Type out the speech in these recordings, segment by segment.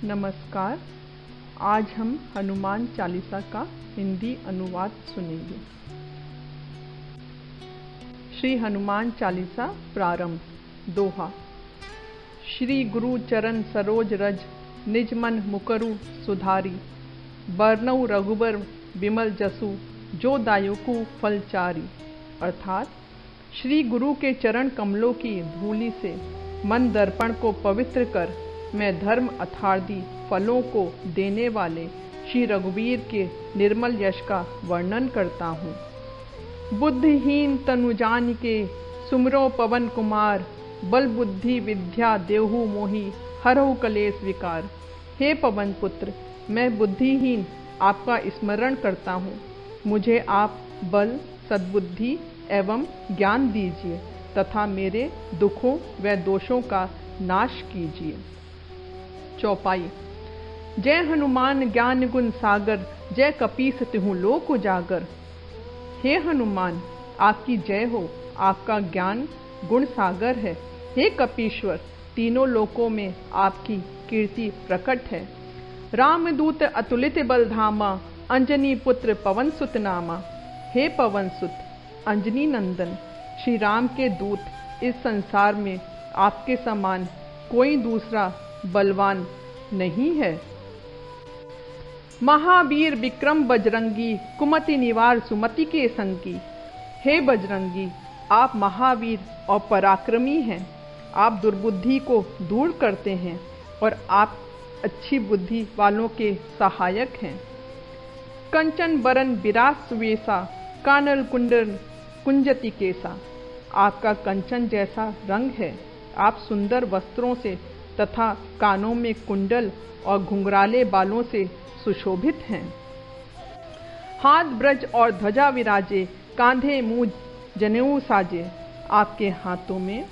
नमस्कार। आज हम हनुमान चालीसा का हिंदी अनुवाद सुनेंगे। श्री हनुमान चालीसा प्रारंभ। दोहा। श्री गुरु चरण सरोज रज, निज मन मुकरु सुधारी। बरनऊ रघुबर विमल जसु, जो दायकु फलचारी। अर्थात श्री गुरु के चरण कमलों की धूलि से मन दर्पण को पवित्र कर मैं धर्म अथार्दी फलों को देने वाले श्री रघुवीर के निर्मल यश का वर्णन करता हूँ। बुद्धिहीन तनु जान के सुमरो पवन कुमार, बल बुद्धि विद्या देहु मोहि, हरहु कलेश विकार। हे पवन पुत्र, मैं बुद्धिहीन आपका स्मरण करता हूँ। मुझे आप बल, सद्बुद्धि एवं ज्ञान दीजिए तथा मेरे दुखों व दोषों का नाश कीजिए। चौपाई। जय हनुमान ज्ञान गुण सागर, जय कपीस तिहु लोक उजागर। हे हनुमान, आपकी जय हो। आपका ज्ञान गुण सागर है। हे कपीश्वर, तीनों लोकों में आपकी कीर्ति प्रकट है। रामदूत अतुलित बलधामा, अंजनी पुत्र पवन सुत नामा। हे पवन सुत, अंजनी नंदन, श्री राम के दूत, इस संसार में आपके समान कोई दूसरा बलवान नहीं है। महावीर विक्रम बजरंगी, कुमति निवार सुमति के संगी। हे बजरंगी, आप महावीर और पराक्रमी हैं। आप दुर्बुद्धि को दूर करते हैं और आप अच्छी बुद्धि वालों के सहायक हैं। कंचन बरन विरास सुवेसा, कानल कुंडल कुंजति केसा। आपका कंचन जैसा रंग है। आप सुंदर वस्त्रों से तथा कानों में कुंडल और घुंघराले बालों से सुशोभित हैं। हाथ ब्रज और ध्वजा विराजे, कांधे मूज जनेऊ साजे। आपके हाथों में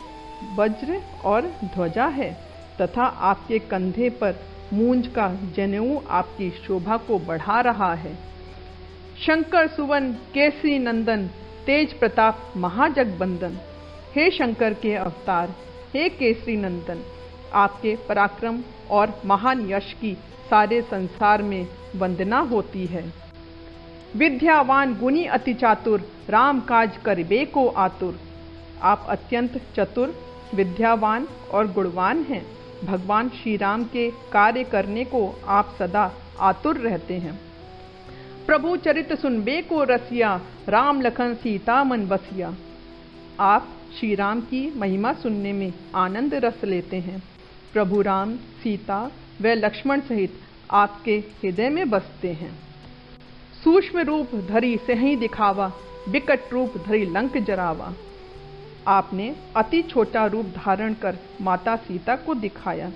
वज्र और ध्वजा है तथा आपके कंधे पर मूंज का जनेऊ आपकी शोभा को बढ़ा रहा है। शंकर सुवन केसरी नंदन, तेज प्रताप महाजगबंदन। हे शंकर के अवतार, हे केसरी नंदन, आपके पराक्रम और महान यश की सारे संसार में वंदना होती है। विद्यावान गुणी अति चातुर, राम काज करिबे को आतुर। आप अत्यंत चतुर, विद्यावान और गुणवान हैं। भगवान श्री राम के कार्य करने को आप सदा आतुर रहते हैं। प्रभु चरित सुनबे को रसिया, राम लखन सीता मन बसिया। आप श्री राम की महिमा सुनने में आनंद रस लेते हैं। प्रभु राम, सीता व लक्ष्मण सहित आपके हृदय में बसते हैं। सूक्ष्म रूप धरी सही दिखावा, विकट रूप धरी लंक जरावा। आपने अति छोटा रूप धारण कर माता सीता को दिखाया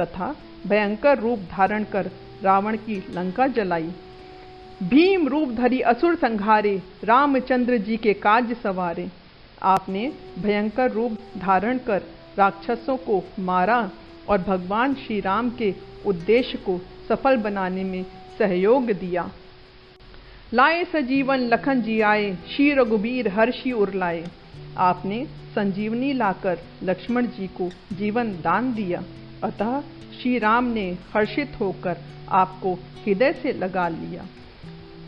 तथा भयंकर रूप धारण कर रावण की लंका जलाई। भीम रूप धरी असुर संहारे, रामचंद्र जी के काज सवारे। आपने भयंकर रूप धारण कर राक्षसों को मारा और भगवान श्री राम के उद्देश्य को सफल बनाने में सहयोग दिया। लाए सजीवन लखन जी आए, श्री रघुबीर हर्षि उरलाए। आपने संजीवनी लाकर लक्ष्मण जी को जीवन दान दिया, अतः श्री राम ने हर्षित होकर आपको हृदय से लगा लिया।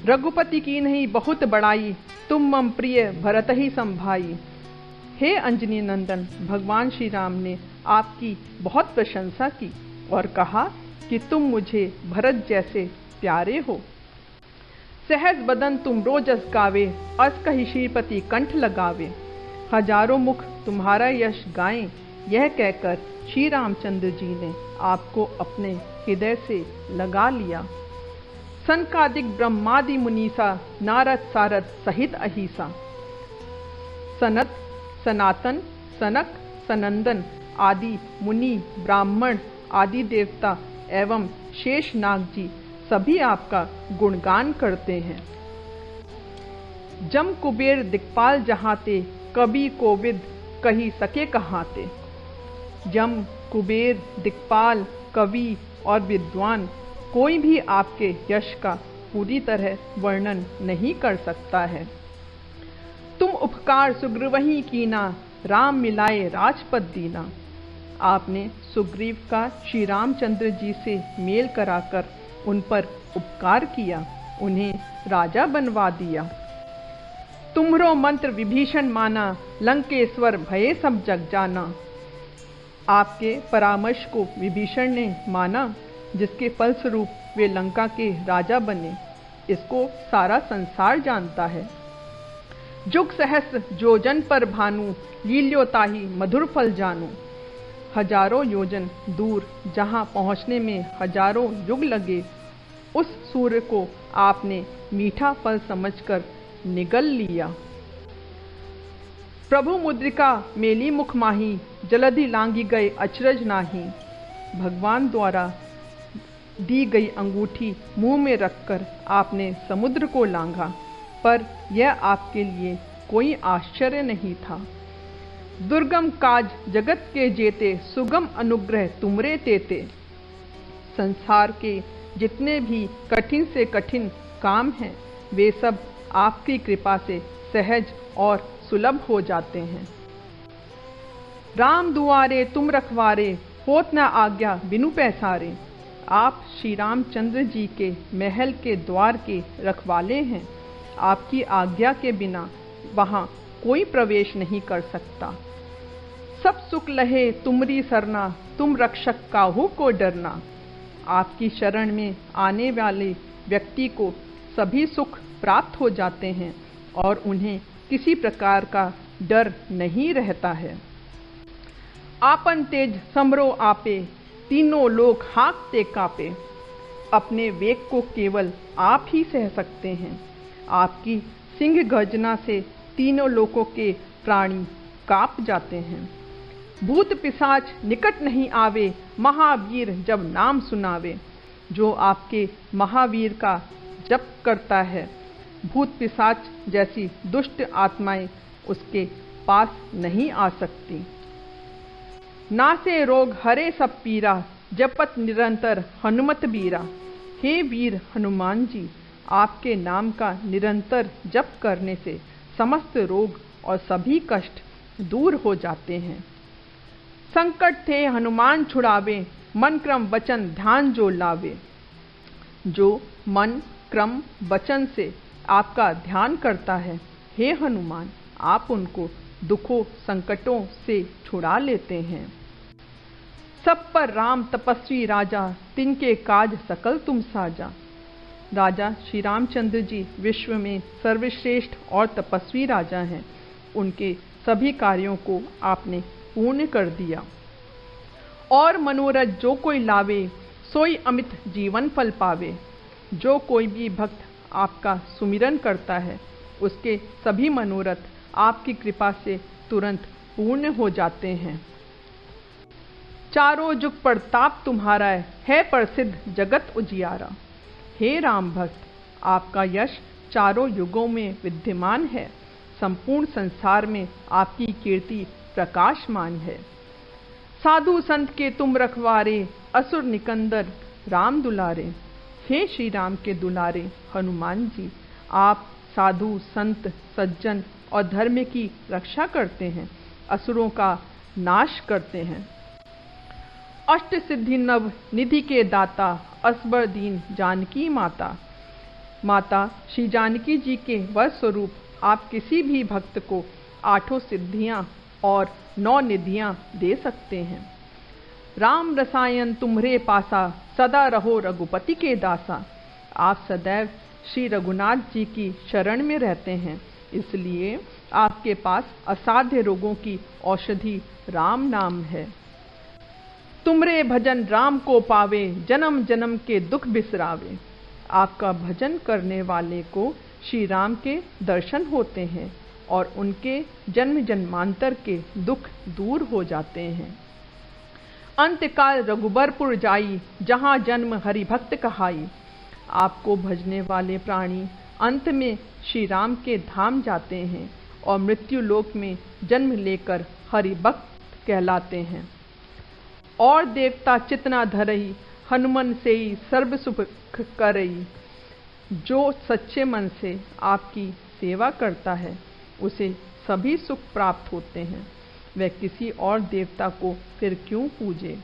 रघुपति की नहीं बहुत बड़ाई, तुम मम प्रिय भरत ही संभाई। हे अंजनी नंदन, भगवान श्री राम ने आपकी बहुत प्रशंसा की और कहा कि तुम मुझे भरत जैसे प्यारे हो। सहज बदन तुम रोजस गावे, अस कहि श्रीपति कंठ लगावे। हजारों मुख तुम्हारा यश गाएं, यह कहकर श्री रामचंद्र जी ने आपको अपने हृदय से लगा लिया। सनकादिक ब्रह्मादि मुनीसा, नारद सारद सहित अहिसा। सनत, सनातन, सनक, सनंदन आदि मुनि, ब्राह्मण आदि देवता एवं शेष नाग जी सभी आपका गुणगान करते हैं। जम कुबेर दिक्पाल जहाते, कवि कोविद कही सके कहाते। जम, कुबेर, दिक्पाल, कवि और विद्वान कोई भी आपके यश का पूरी तरह वर्णन नहीं कर सकता है। तुम उपकार सुग्रीवहि कीना, राम मिलाए राजपद दीना। आपने सुग्रीव का श्री रामचंद्र जी से मेल कराकर उन पर उपकार किया, उन्हें राजा बनवा दिया। तुम्हरो मंत्र विभीषण माना, लंकेश्वर भये सब जग जाना। आपके परामर्श को विभीषण ने माना, जिसके फलस्वरूप वे लंका के राजा बने। इसको सारा संसार जानता है। जुग सहस्र जोजन पर भानु, लील्यो ताहि मधुर फल जानू। हजारों योजन दूर जहाँ पहुँचने में हजारों युग लगे, उस सूर्य को आपने मीठा फल समझकर निगल लिया। प्रभु मुद्रिका मेली मुख माही, जलधि लांगी गए अचरज नाही। भगवान द्वारा दी गई अंगूठी मुंह में रखकर आपने समुद्र को लांघा, पर यह आपके लिए कोई आश्चर्य नहीं था। दुर्गम काज जगत के जेते, सुगम अनुग्रह तुमरे तेते। संसार के जितने भी कठिन से कठिन काम हैं, वे सब आपकी कृपा से सहज और सुलभ हो जाते हैं। राम दुआरे तुम रखवारे, होत न आज्ञा बिनु पैसारे। आप श्री रामचंद्र जी के महल के द्वार के रखवाले हैं। आपकी आज्ञा के बिना वहाँ कोई प्रवेश नहीं कर सकता। सब सुख लहे तुमरी सरना, तुम रक्षक काहू को डरना। आपकी शरण में आने वाले व्यक्ति को सभी सुख प्राप्त हो जाते हैं और उन्हें किसी प्रकार का डर नहीं रहता है। आपन तेज समरो आपे, तीनों लोक हाँकते कापे। अपने वेग को केवल आप ही सह सकते हैं। आपकी सिंह गर्जना से तीनों लोकों के प्राणी कांप जाते हैं। भूत पिशाच निकट नहीं आवे, महावीर जब नाम सुनावे। जो आपके महावीर का जप करता है, भूत पिशाच जैसी दुष्ट आत्माएं उसके पास नहीं आ सकती। नासे रोग हरे सब पीरा, जपत निरंतर हनुमत बीरा। हे वीर हनुमान जी, आपके नाम का निरंतर जप करने से समस्त रोग और सभी कष्ट दूर हो जाते हैं। संकट थे हनुमान छुड़ावे, मन क्रम वचन ध्यान जो लावे। जो मन क्रम वचन से आपका ध्यान करता है, हे हनुमान, आप उनको दुखों संकटों से छुड़ा लेते हैं। सब पर राम तपस्वी राजा, तिनके काज सकल तुम साजा। राजा श्री रामचंद्र जी विश्व में सर्वश्रेष्ठ और तपस्वी राजा हैं। उनके सभी कार्यों को आपने पूर्ण कर दिया। और मनोरथ जो कोई लावे, सोई अमित जीवन फल पावे। जो कोई भी भक्त आपका सुमिरन करता है, उसके सभी मनोरथ आपकी कृपा से तुरंत पूर्ण हो जाते हैं। चारों जुग प्रताप तुम्हारा है प्रसिद्ध जगत उजियारा। हे राम भक्त, आपका यश चारों युगों में विद्यमान है। संपूर्ण संसार में आपकी कीर्ति प्रकाशमान है। साधु संत के तुम रखवारे, असुर निकंदर राम दुलारे। हे श्री राम के दुलारे हनुमान जी, आप साधु संत सज्जन और धर्म की रक्षा करते हैं, असुरों का नाश करते हैं। अष्ट सिद्धि नव निधि के दाता, असबर दीन जानकी माता। माता श्री जानकी जी के वर स्वरूप आप किसी भी भक्त को 8 सिद्धियां और 9 निधियां दे सकते हैं। राम रसायन तुम्हरे पासा, सदा रहो रघुपति के दासा। आप सदैव श्री रघुनाथ जी की शरण में रहते हैं, इसलिए आपके पास असाध्य रोगों की औषधि राम नाम है। तुमरे भजन राम को पावे, जन्म जन्म के दुख बिसरावे। आपका भजन करने वाले को श्री राम के दर्शन होते हैं और उनके जन्म जन्मांतर के दुख दूर हो जाते हैं। अंतकाल रघुबरपुर जाई, जहाँ जन्म हरि भक्त कहाई। आपको भजने वाले प्राणी अंत में श्री राम के धाम जाते हैं और मृत्यु लोक में जन्म लेकर हरि भक्त कहलाते हैं। और देवता चितना धरई, हनुमन से ही सर्व सुख करई। जो सच्चे मन से आपकी सेवा करता है, उसे सभी सुख प्राप्त होते हैं। वह किसी और देवता को फिर क्यों पूजे।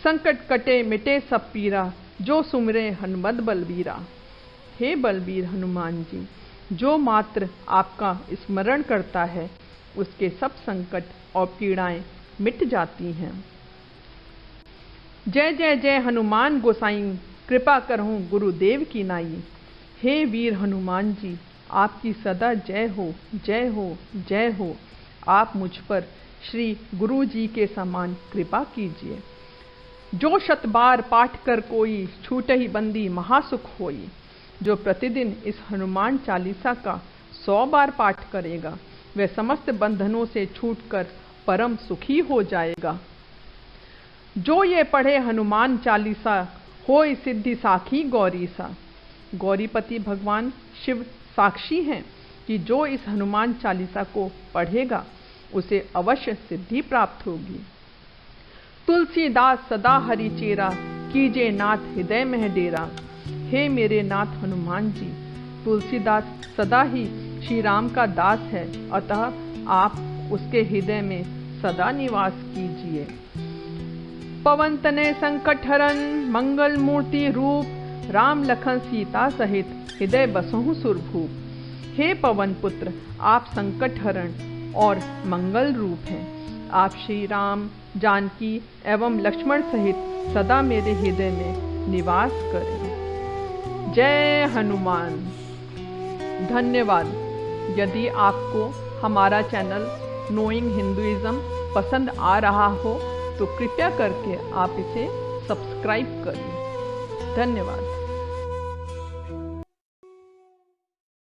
संकट कटे मिटे सब पीरा, जो सुमरे हनुमत बलबीरा। हे बलबीर हनुमान जी, जो मात्र आपका स्मरण करता है उसके सब संकट और पीड़ाएं मिट जाती हैं। जय जय जय हनुमान गोसाई, कृपा करहूँ गुरुदेव की नाई। हे वीर हनुमान जी, आपकी सदा जय हो, जय हो, जय हो। आप मुझ पर श्री गुरु जी के समान कृपा कीजिए। जो शत बार पाठ कर कोई, छूटहि बंदी महासुख होई। जो प्रतिदिन इस हनुमान चालीसा का 100 बार पाठ करेगा, वह समस्त बंधनों से छूटकर परम सुखी हो जाएगा। जो ये पढ़े हनुमान चालीसा, होय सिद्धि साखी गौरीसा। गौरीपति भगवान शिव साक्षी हैं कि जो इस हनुमान चालीसा को पढ़ेगा उसे अवश्य सिद्धि प्राप्त होगी। तुलसीदास सदा हरि चेरा, कीजे नाथ हृदय में डेरा। हे मेरे नाथ हनुमान जी, तुलसीदास सदा ही श्री राम का दास है, अतः आप उसके हृदय में सदा निवास कीजिए। पवन तनय संकट हरन, मंगल मूर्ति रूप, राम लखन सीता सहित हृदय बसहु सुरभूप। हे पवन पुत्र, आप संकट हरण और मंगल रूप हैं। आप श्री राम, जानकी एवं लक्ष्मण सहित सदा मेरे हृदय में निवास करें। जय हनुमान। धन्यवाद। यदि आपको हमारा चैनल नोइंग हिंदुइज्म पसंद आ रहा हो तो कृपया करके आप इसे सब्सक्राइब करें। धन्यवाद।